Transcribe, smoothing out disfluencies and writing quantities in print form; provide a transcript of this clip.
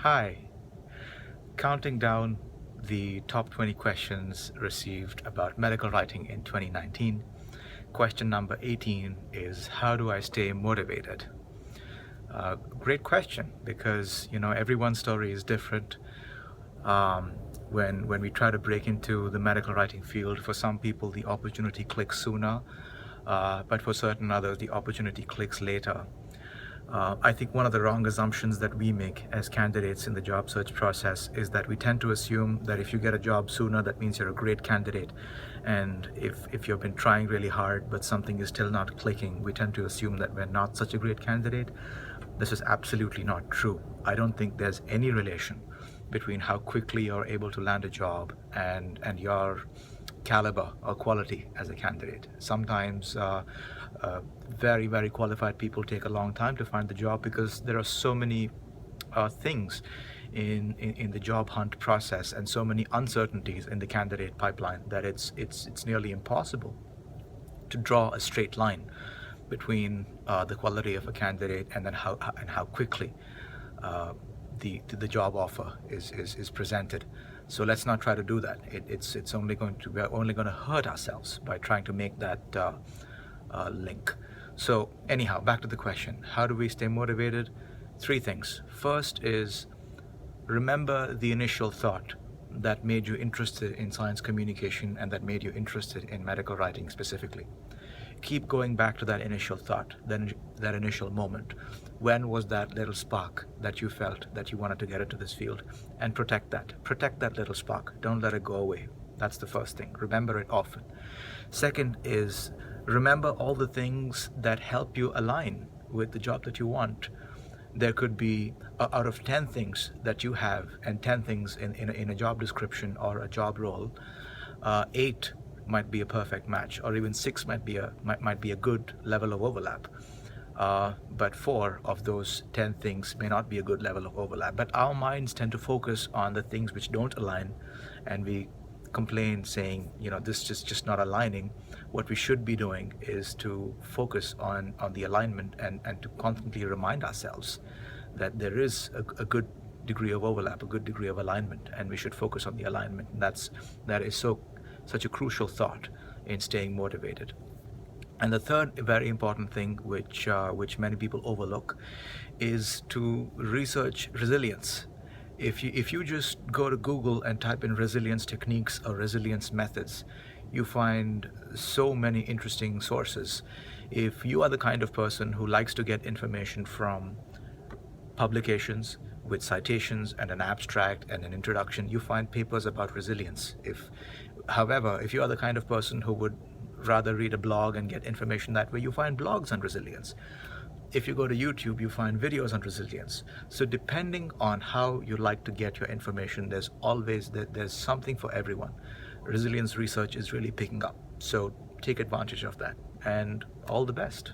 Hi. Counting down the top 20 questions received about medical writing in 2019. Question number 18 is, how do I stay motivated? Great question, because everyone's story is different. Um, when we try to break into the medical writing field, for some people the opportunity clicks sooner, but for certain others the opportunity clicks later. I think one of the wrong assumptions that we make as candidates in the job search process is that we tend to assume that if you get a job sooner, that means you're a great candidate. And if you've been trying really hard but something is still not clicking, we tend to assume that we're not such a great candidate. This is absolutely not true. I don't think there's any relation between how quickly you're able to land a job and your caliber or quality as a candidate. Sometimes very, very qualified people take a long time to find the job because there are so many things in the job hunt process and so many uncertainties in the candidate pipeline that it's nearly impossible to draw a straight line between the quality of a candidate and then how quickly the job offer is presented. So let's not try to do that. We're only going to hurt ourselves by trying to make that link. So anyhow, back to the question: how do we stay motivated? Three things. First is, remember the initial thought that made you interested in science communication and that made you interested in medical writing specifically. Keep going back to that initial thought, that initial moment. When was that little spark that you felt that you wanted to get into this field? And protect that little spark. Don't let it go away. That's the first thing. Remember it often. Second is, remember all the things that help you align with the job that you want. There could be, out of 10 things that you have and 10 things in a job description or a job role, 8 might be a perfect match, or even 6 might be a good level of overlap. But 4 of those 10 things may not be a good level of overlap. But our minds tend to focus on the things which don't align, and we complain saying, this is just not aligning. What we should be doing is to focus on the alignment and to constantly remind ourselves that there is a good degree of overlap, a good degree of alignment, and we should focus on the alignment. That is such a crucial thought in staying motivated. And the third very important thing, which many people overlook, is to research resilience. If you just go to Google and type in resilience techniques or resilience methods, you find so many interesting sources. If you are the kind of person who likes to get information from publications with citations and an abstract and an introduction, you find papers about resilience. However, if you are the kind of person who would rather read a blog and get information that way, you find blogs on resilience. If you go to YouTube, you find videos on resilience. So depending on how you like to get your information, there's something for everyone. Resilience research is really picking up. So take advantage of that, and all the best.